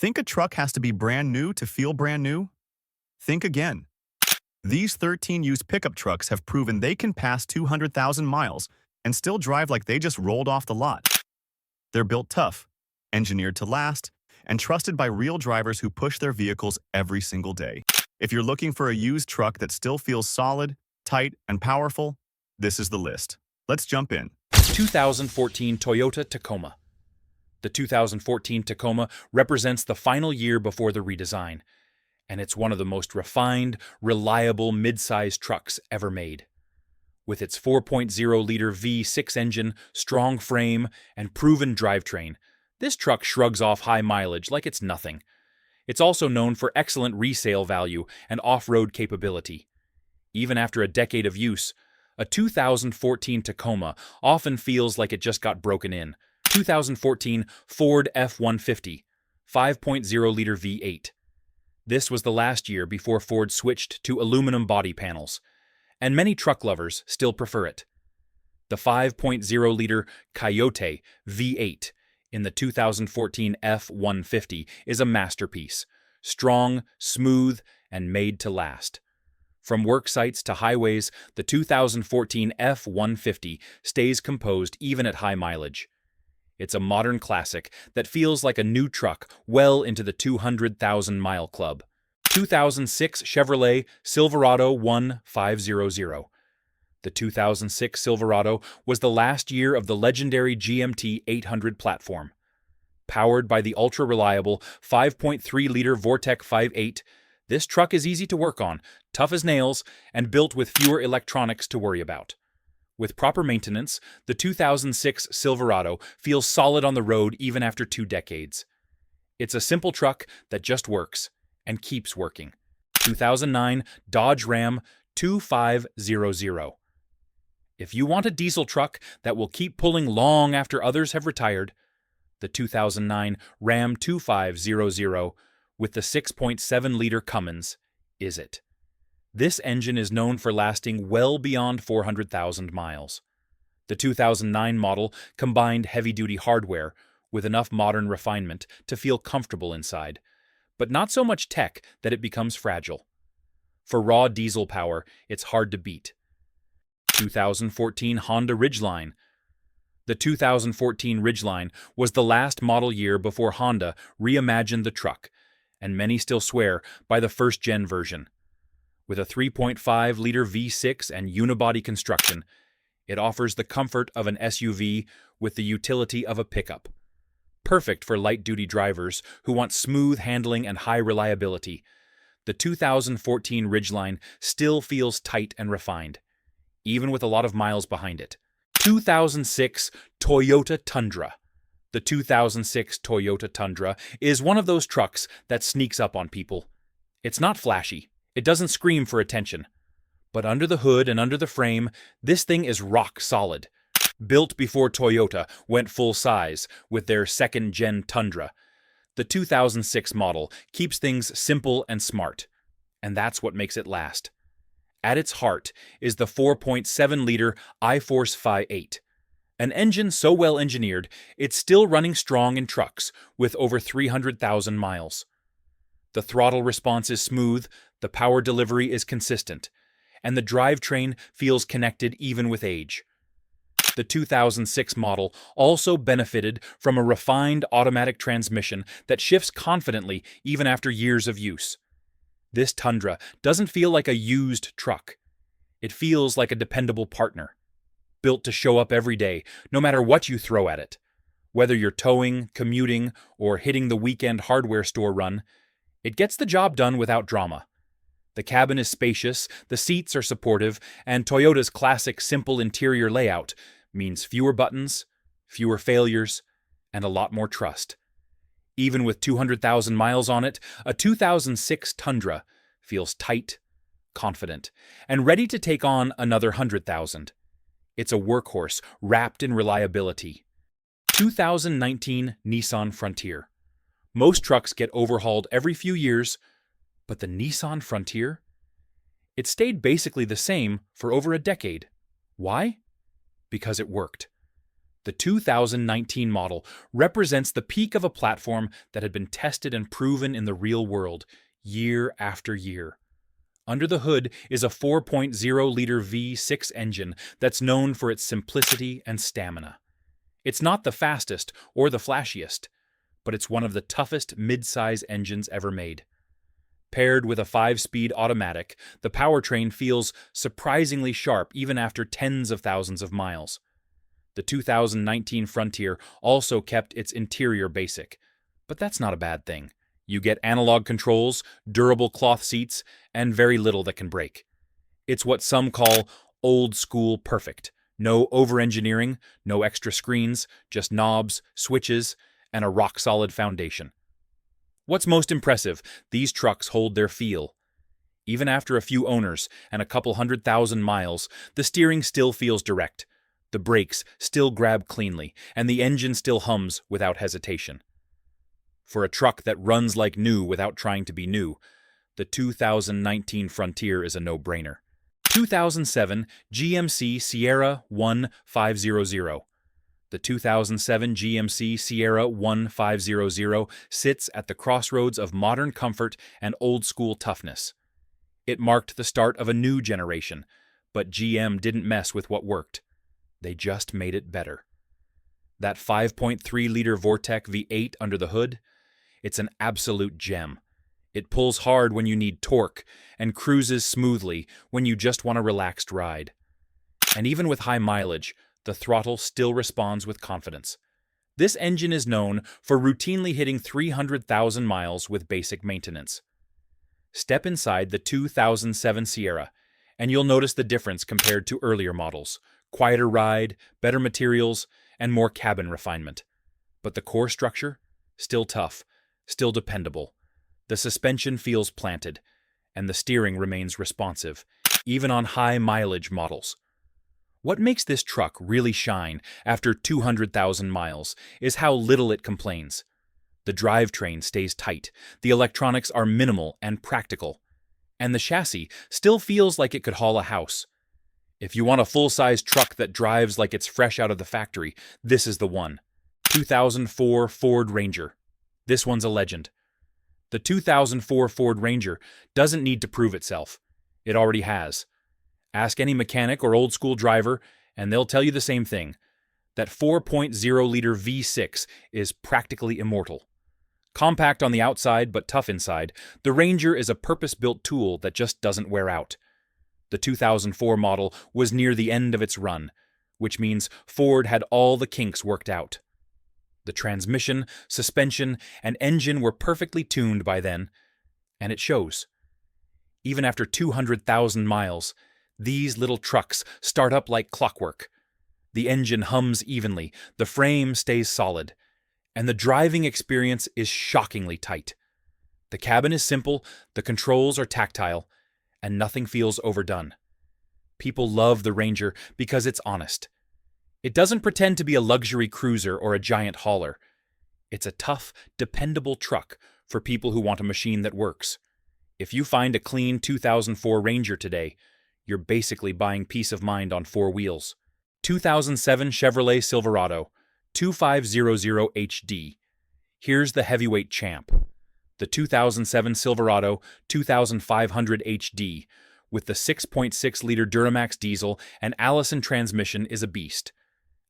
Think a truck has to be brand new to feel brand new? Think again. These 13 used pickup trucks have proven they can pass 200,000 miles and still drive like they just rolled off the lot. They're built tough, engineered to last, and trusted by real drivers who push their vehicles every single day. If you're looking for a used truck that still feels solid, tight, and powerful, this is the list. Let's jump in. 2014 Toyota Tacoma. The 2014 Tacoma represents the final year before the redesign, and it's one of the most refined, reliable mid-size trucks ever made. With its 4.0-liter V6 engine, strong frame, and proven drivetrain, this truck shrugs off high mileage like it's nothing. It's also known for excellent resale value and off-road capability. Even after a decade of use, a 2014 Tacoma often feels like it just got broken in. 2014 Ford F-150, 5.0-liter V8. This was the last year before Ford switched to aluminum body panels, and many truck lovers still prefer it. The 5.0-liter Coyote V8 in the 2014 F-150 is a masterpiece, strong, smooth, and made to last. From work sites to highways, the 2014 F-150 stays composed even at high mileage. It's a modern classic that feels like a new truck well into the 200,000-mile club. 2006 Chevrolet Silverado 1500. The 2006 Silverado was the last year of the legendary GMT 800 platform. Powered by the ultra-reliable 5.3-liter Vortec 5.8, this truck is easy to work on, tough as nails, and built with fewer electronics to worry about. With proper maintenance, the 2006 Silverado feels solid on the road even after 2 decades. It's a simple truck that just works, and keeps working. 2009 Dodge Ram 2500. If you want a diesel truck that will keep pulling long after others have retired, the 2009 Ram 2500 with the 6.7-liter Cummins is it. This engine is known for lasting well beyond 400,000 miles. The 2009 model combined heavy-duty hardware with enough modern refinement to feel comfortable inside, but not so much tech that it becomes fragile. For raw diesel power, it's hard to beat. 2014 Honda Ridgeline. The 2014 Ridgeline was the last model year before Honda reimagined the truck, and many still swear by the first-gen version. With a 3.5-liter V6 and unibody construction, it offers the comfort of an SUV with the utility of a pickup. Perfect for light-duty drivers who want smooth handling and high reliability, the 2014 Ridgeline still feels tight and refined, even with a lot of miles behind it. 2006 Toyota Tundra. The 2006 Toyota Tundra is one of those trucks that sneaks up on people. It's not flashy. It doesn't scream for attention. But under the hood and under the frame, this thing is rock solid. Built before Toyota went full size with their second-gen Tundra, the 2006 model keeps things simple and smart, and that's what makes it last. At its heart is the 4.7-liter iForce 5.8, an engine so well engineered it's still running strong in trucks with over 300,000 miles. The throttle response is smooth, the power delivery is consistent, and the drivetrain feels connected even with age. The 2006 model also benefited from a refined automatic transmission that shifts confidently even after years of use. This Tundra doesn't feel like a used truck. It feels like a dependable partner, built to show up every day, no matter what you throw at it. Whether you're towing, commuting, or hitting the weekend hardware store run, it gets the job done without drama. The cabin is spacious, the seats are supportive, and Toyota's classic simple interior layout means fewer buttons, fewer failures, and a lot more trust. Even with 200,000 miles on it, a 2006 Tundra feels tight, confident, and ready to take on another 100,000. It's a workhorse wrapped in reliability. 2019 Nissan Frontier. Most trucks get overhauled every few years, but the Nissan Frontier? It stayed basically the same for over a decade. Why? Because it worked. The 2019 model represents the peak of a platform that had been tested and proven in the real world, year after year. Under the hood is a 4.0-liter V6 engine that's known for its simplicity and stamina. It's not the fastest or the flashiest, but it's one of the toughest mid-size engines ever made. Paired with a 5-speed automatic, the powertrain feels surprisingly sharp even after tens of thousands of miles. The 2019 Frontier also kept its interior basic, but that's not a bad thing. You get analog controls, durable cloth seats, and very little that can break. It's what some call old school perfect. No over-engineering, no extra screens, just knobs, switches, and a rock-solid foundation. What's most impressive, these trucks hold their feel. Even after a few owners and a couple 100,000 miles, the steering still feels direct. The brakes still grab cleanly, and the engine still hums without hesitation. For a truck that runs like new without trying to be new, the 2019 Frontier is a no-brainer. 2007 GMC Sierra 1500. The 2007 GMC Sierra 1500 sits at the crossroads of modern comfort and old-school toughness. It marked the start of a new generation, but GM didn't mess with what worked. They just made it better. That 5.3-liter Vortec V8 under the hood, it's an absolute gem. It pulls hard when you need torque and cruises smoothly when you just want a relaxed ride. And even with high mileage, the throttle still responds with confidence. This engine is known for routinely hitting 300,000 miles with basic maintenance. Step inside the 2007 Sierra, and you'll notice the difference compared to earlier models. Quieter ride, better materials, and more cabin refinement. But the core structure? Still tough, still dependable. The suspension feels planted, and the steering remains responsive, even on high-mileage models. What makes this truck really shine after 200,000 miles is how little it complains. The drivetrain stays tight, the electronics are minimal and practical, and the chassis still feels like it could haul a house. If you want a full-size truck that drives like it's fresh out of the factory, this is the one. 2004 Ford Ranger. This one's a legend. The 2004 Ford Ranger doesn't need to prove itself. It already has. Ask any mechanic or old-school driver, and they'll tell you the same thing. That 4.0-liter V6 is practically immortal. Compact on the outside but tough inside, the Ranger is a purpose-built tool that just doesn't wear out. The 2004 model was near the end of its run, which means Ford had all the kinks worked out. The transmission, suspension, and engine were perfectly tuned by then, and it shows. Even after 200,000 miles, these little trucks start up like clockwork. The engine hums evenly, the frame stays solid, and the driving experience is shockingly tight. The cabin is simple, the controls are tactile, and nothing feels overdone. People love the Ranger because it's honest. It doesn't pretend to be a luxury cruiser or a giant hauler. It's a tough, dependable truck for people who want a machine that works. If you find a clean 2004 Ranger today, you're basically buying peace of mind on 4 wheels. 2007 Chevrolet Silverado 2500 HD. Here's the heavyweight champ. The 2007 Silverado 2500 HD with the 6.6-liter Duramax diesel and Allison transmission is a beast.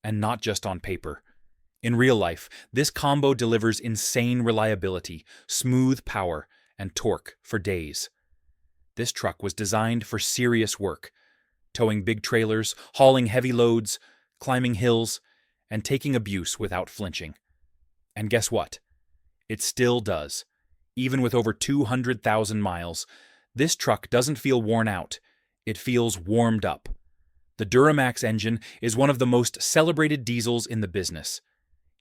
And not just on paper. In real life, this combo delivers insane reliability, smooth power, and torque for days. This truck was designed for serious work, towing big trailers, hauling heavy loads, climbing hills, and taking abuse without flinching. And guess what? It still does. Even with over 200,000 miles, this truck doesn't feel worn out. It feels warmed up. The Duramax engine is one of the most celebrated diesels in the business.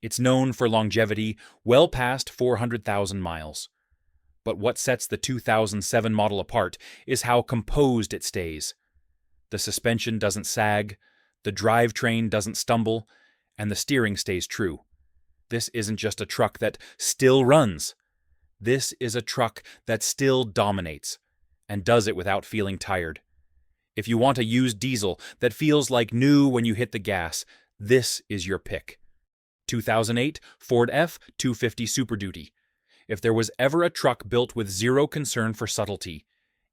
It's known for longevity well past 400,000 miles. But what sets the 2007 model apart is how composed it stays. The suspension doesn't sag, the drivetrain doesn't stumble, and the steering stays true. This isn't just a truck that still runs. This is a truck that still dominates, and does it without feeling tired. If you want a used diesel that feels like new when you hit the gas, This is your pick. 2008 Ford F-250 Super Duty. If there was ever a truck built with zero concern for subtlety,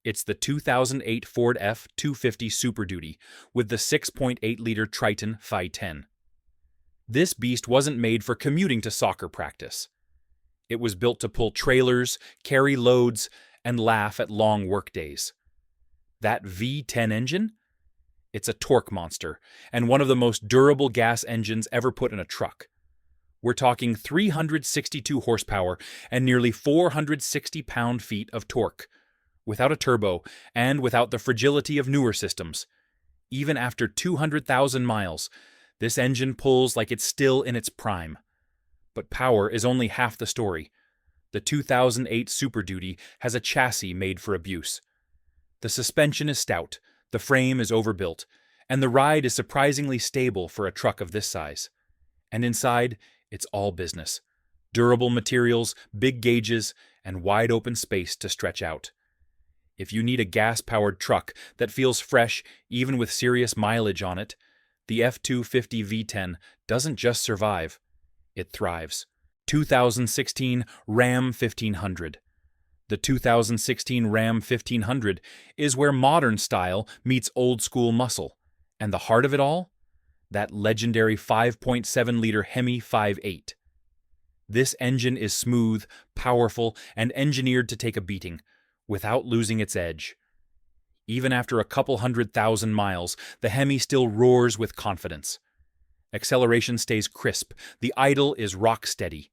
it's the 2008 Ford F-250 Super Duty with the 6.8-liter Triton Phi 10. This beast wasn't made for commuting to soccer practice. It was built to pull trailers, carry loads, and laugh at long workdays. That V10 engine? It's a torque monster, and one of the most durable gas engines ever put in a truck. We're talking 362 horsepower and nearly 460 pound-feet of torque, without a turbo and without the fragility of newer systems. Even after 200,000 miles, this engine pulls like it's still in its prime. But power is only half the story. The 2008 Super Duty has a chassis made for abuse. The suspension is stout, the frame is overbuilt, and the ride is surprisingly stable for a truck of this size. And inside, it's all business. Durable materials, big gauges, and wide open space to stretch out. If you need a gas-powered truck that feels fresh even with serious mileage on it, the F-250 V10 doesn't just survive, it thrives. 2016 Ram 1500. The 2016 Ram 1500 is where modern style meets old-school muscle, and the heart of it all? That legendary 5.7-liter Hemi 5.8. This engine is smooth, powerful, and engineered to take a beating, without losing its edge. Even after a couple 100,000 miles, the Hemi still roars with confidence. Acceleration stays crisp, the idle is rock steady,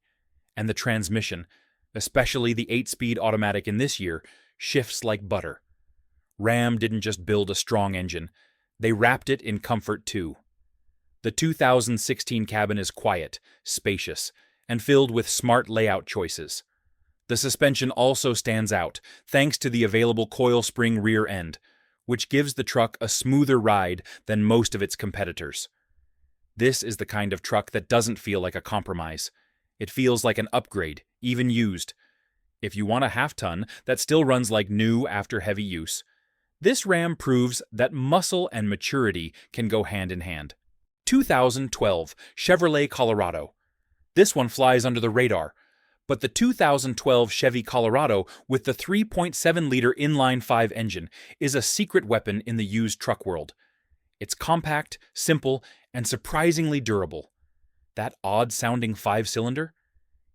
and the transmission, especially the 8-speed automatic in this year, shifts like butter. Ram didn't just build a strong engine, they wrapped it in comfort too. The 2016 cabin is quiet, spacious, and filled with smart layout choices. The suspension also stands out, thanks to the available coil spring rear end, which gives the truck a smoother ride than most of its competitors. This is the kind of truck that doesn't feel like a compromise. It feels like an upgrade, even used. If you want a half-ton that still runs like new after heavy use, this Ram proves that muscle and maturity can go hand in hand. 2012 Chevrolet Colorado. This one flies under the radar, but the 2012 Chevy Colorado with the 3.7-liter inline-5 engine is a secret weapon in the used truck world. It's compact, simple, and surprisingly durable. That odd-sounding 5-cylinder?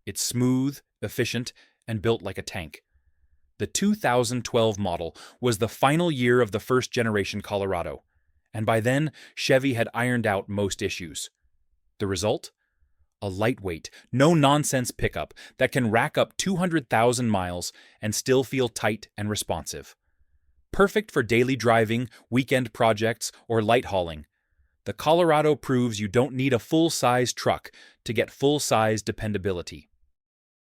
It's smooth, efficient, and built like a tank. The 2012 model was the final year of the first-generation Colorado, and by then, Chevy had ironed out most issues. The result? A lightweight, no-nonsense pickup that can rack up 200,000 miles and still feel tight and responsive. Perfect for daily driving, weekend projects, or light hauling, the Colorado proves you don't need a full-size truck to get full-size dependability.